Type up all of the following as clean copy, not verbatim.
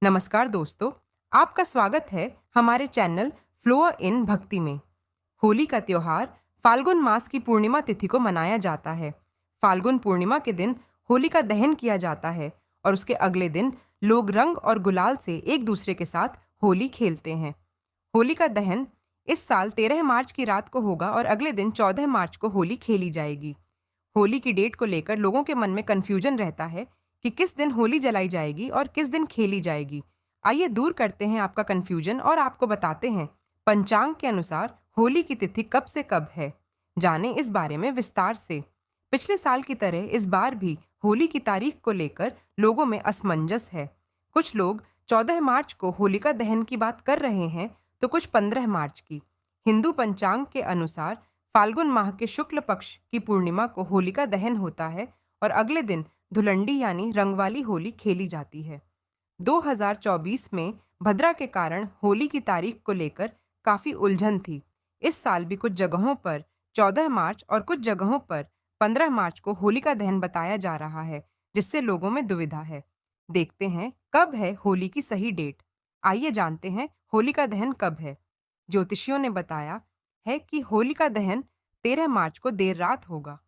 नमस्कार दोस्तों, आपका स्वागत है हमारे चैनल फ्लो इन भक्ति में। होली का त्योहार फाल्गुन मास की पूर्णिमा तिथि को मनाया जाता है। फाल्गुन पूर्णिमा के दिन होली का दहन किया जाता है और उसके अगले दिन लोग रंग और गुलाल से एक दूसरे के साथ होली खेलते हैं। होली का दहन इस साल 13 मार्च की रात को होगा और अगले दिन 14 मार्च को होली खेली जाएगी। होली की डेट को लेकर लोगों के मन में कन्फ्यूजन रहता है कि किस दिन होली जलाई जाएगी और किस दिन खेली जाएगी। आइए दूर करते हैं आपका कन्फ्यूजन और आपको बताते हैं पंचांग के अनुसार होली की तिथि कब से कब है। जानें इस बारे में विस्तार से। पिछले साल की तरह इस बार भी होली की तारीख को लेकर लोगों में असमंजस है। कुछ लोग 14 मार्च को होलिका दहन की बात कर रहे हैं तो कुछ 15 मार्च की। हिंदू पंचांग के अनुसार फाल्गुन माह के शुक्ल पक्ष की पूर्णिमा को होलिका दहन होता है और अगले दिन धुलंडी यानी रंग वाली होली खेली जाती है। 2024 में भद्रा के कारण होली की तारीख को लेकर काफी उलझन थी। इस साल भी कुछ जगहों पर 14 मार्च और कुछ जगहों पर 15 मार्च को होलिका दहन बताया जा रहा है, जिससे लोगों में दुविधा है। देखते हैं कब है होली की सही डेट। आइए जानते हैं होलिका दहन कब है। ज्योतिषियों ने बताया है कि होलिका दहन 13 मार्च को देर रात होगा।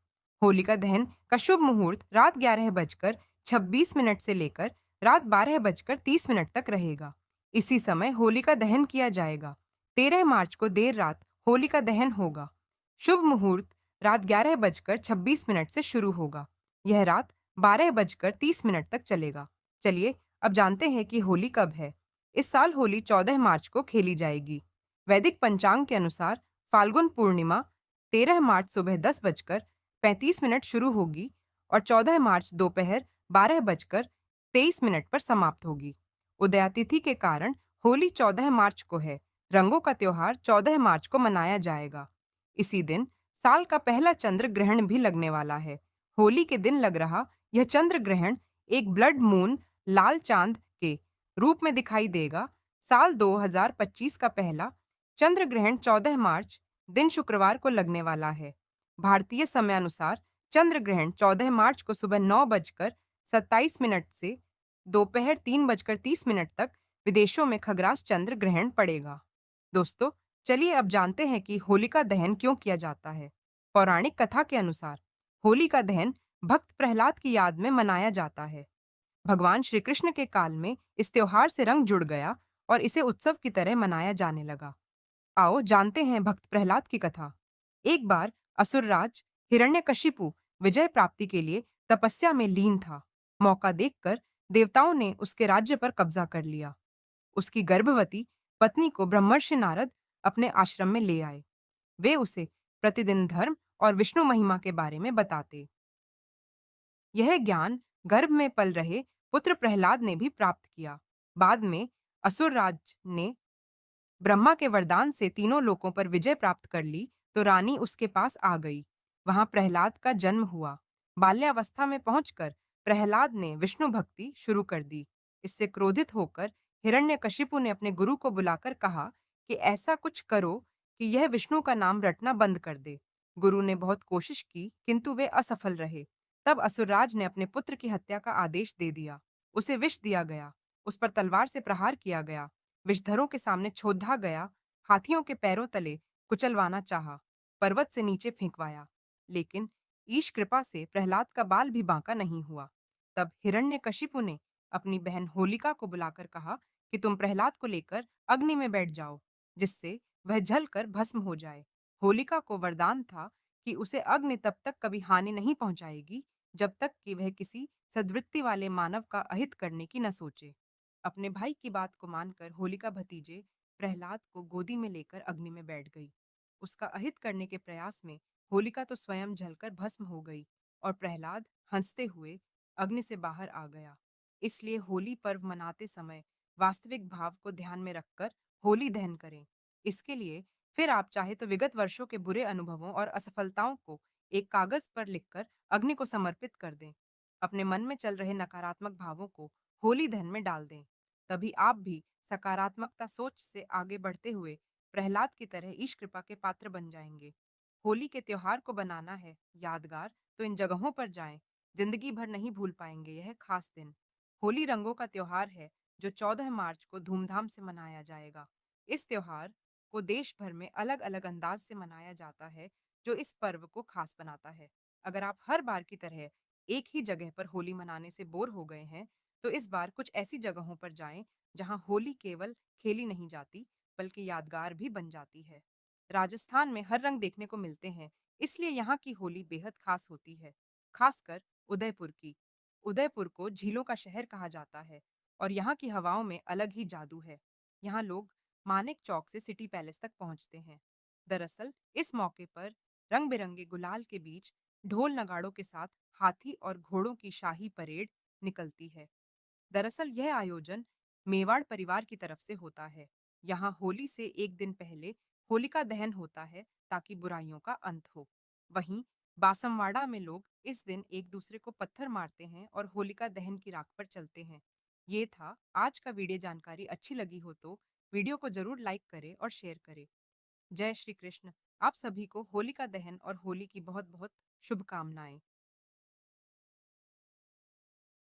होलिका दहन का शुभ मुहूर्त रात 11 बजकर 26 मिनट से लेकर रात 12 बजकर 30 मिनट तक रहेगा। इसी समय होलिका दहन किया जाएगा। 13 मार्च को देर रात होलिका दहन होगा। शुभ मुहूर्त रात 11 बजकर 26 मिनट से शुरू होगा। यह रात 12 बजकर 30 मिनट तक चलेगा। चलिए अब जानते हैं कि होली कब है। इस साल होली 14 मार्च को खेली जाएगी। वैदिक पंचांग के अनुसार फाल्गुन पूर्णिमा 13 मार्च सुबह 10 बजकर 35 मिनट शुरू होगी और 14 मार्च दोपहर 12 बजकर 23 मिनट पर समाप्त होगी। उदयातिथि के कारण होली 14 मार्च को है। रंगों का त्योहार 14 मार्च को मनाया जाएगा। इसी दिन साल का पहला चंद्र ग्रहण भी लगने वाला है। होली के दिन लग रहा यह चंद्र ग्रहण एक ब्लड मून लाल चांद के रूप में दिखाई देगा। साल 2025 का पहला चंद्र ग्रहण 14 मार्च दिन शुक्रवार को लगने वाला है। भारतीय समयानुसार चंद्र ग्रहण 14 मार्च को सुबह 9 बजकर 27 मिनट से दोपहर 3 बजकर 30 मिनट तक विदेशों में खग्रास चंद्र ग्रहण पड़ेगा। दोस्तों, चलिए अब जानते हैं कि होलिका दहन क्यों किया जाता है। पौराणिक कथा के अनुसार होली का दहन भक्त प्रहलाद की याद में मनाया जाता है। भगवान श्री कृष्ण के काल में इस त्योहार से रंग जुड़ गया और इसे उत्सव की तरह मनाया जाने लगा। आओ जानते हैं भक्त प्रहलाद की कथा। एक बार असुरराज हिरण्यकशिपु विजय प्राप्ति के लिए तपस्या में लीन था। मौका देखकर देवताओं ने उसके राज्य पर कब्जा कर लिया। उसकी गर्भवती पत्नी को ब्रह्मर्षि नारद अपने आश्रम में ले आए। वे उसे प्रतिदिन धर्म और विष्णु महिमा के बारे में बताते। यह ज्ञान गर्भ में पल रहे पुत्र प्रहलाद ने भी प्राप्त किया। बाद में असुरराज ने ब्रह्मा के वरदान से तीनों लोकों पर विजय प्राप्त कर ली तो रानी उसके पास आ गई। वहां प्रहलाद का जन्म हुआ। बाल्यावस्था में पहुंचकर प्रहलाद ने विष्णु भक्ति शुरू कर दी। इससे क्रोधित होकर हिरण्यकशिपु ने अपने गुरु को बुलाकर कहा कि ऐसा कुछ करो कि यह विष्णु का नाम रटना बंद कर दे। गुरु ने बहुत कोशिश की किंतु वे असफल रहे। तब असुरराज ने अपने पुत्र की हत्या का आदेश दे दिया। उसे विष दिया गया। उस पर तलवार से प्रहार किया गया। विषधरों के सामने छोधा गया। हाथियों के पैरों तले कुचलवाना चाहा। पर्वत से नीचे फेंकवाया। लेकिन ईश कृपा से प्रहलाद का बाल भी बांका नहीं हुआ। तब हिरण्यकशिपु ने अपनी बहन होलिका को बुलाकर कहा कि तुम प्रहलाद को लेकर अग्नि में बैठ जाओ, जिससे वह जलकर भस्म हो जाए। होलिका को वरदान था कि उसे अग्नि तब तक कभी हानि नहीं पहुंचाएगी जब तक कि वह किसी सद्वृत्ति वाले मानव का अहित करने की न सोचे। अपने भाई की बात को मानकर होलिका भतीजे प्रहलाद को गोदी में लेकर अग्नि में बैठ गई। उसका अहित करने के प्रयास में होलिका तो स्वयं जलकर भस्म हो गई और प्रहलाद हंसते हुए अग्नि से बाहर आ गया। इसलिए होली पर्व मनाते समय वास्तविक भाव को ध्यान में रखकर होली दहन करें। इसके लिए फिर आप चाहे तो विगत वर्षों के बुरे अनुभवों और असफलताओं को एक कागज पर लिखकर अग्नि को समर्पित कर दें। अपने मन में चल रहे नकारात्मक भावों को होली दहन में डाल दें। तभी आप भी सकारात्मकता सोच से आगे बढ़ते हुए प्रहलाद की तरह ईश कृपा के पात्र बन जाएंगे। होली के त्योहार को बनाना है यादगार तो इन जगहों पर जाएं। जिंदगी भर नहीं भूल पाएंगे यह खास दिन। होली रंगों का त्योहार है जो 14 मार्च को धूमधाम से मनाया जाएगा। इस त्योहार को देश भर में अलग-अलग अंदाज से मनाया जाता है, जो इस पर्व को खास बनाता है। अगर आप हर बार की तरह एक ही जगह पर होली मनाने से बोर हो गए हैं, तो इस बार कुछ ऐसी जगहों पर जाएं जहां होली केवल खेली नहीं जाती, बल्कि यादगार भी बन जाती है। राजस्थान में हर रंग देखने को मिलते हैं, इसलिए यहाँ की होली बेहद खास होती है, खासकर उदयपुर की। उदयपुर को झीलों का शहर कहा जाता है और यहाँ की हवाओं में अलग ही जादू है। यहाँ लोग मानेक चौक से सिटी पैलेस तक पहुँचते हैं। दरअसल इस मौके पर रंग बिरंगे गुलाल के बीच ढोल नगाड़ों के साथ हाथी और घोड़ों की शाही परेड निकलती है। दरअसल यह आयोजन मेवाड़ परिवार की तरफ से होता है। यहाँ होली से एक दिन पहले होलिका दहन होता है ताकि बुराइयों का अंत हो। वहीं बासमवाड़ा में लोग इस दिन एक दूसरे को पत्थर मारते हैं और होलिका दहन की राख पर चलते हैं। ये था आज का वीडियो। जानकारी अच्छी लगी हो तो वीडियो को जरूर लाइक करें और शेयर करें। जय श्री कृष्ण। आप सभी को होलिका दहन और होली की बहुत बहुत शुभकामनाएं।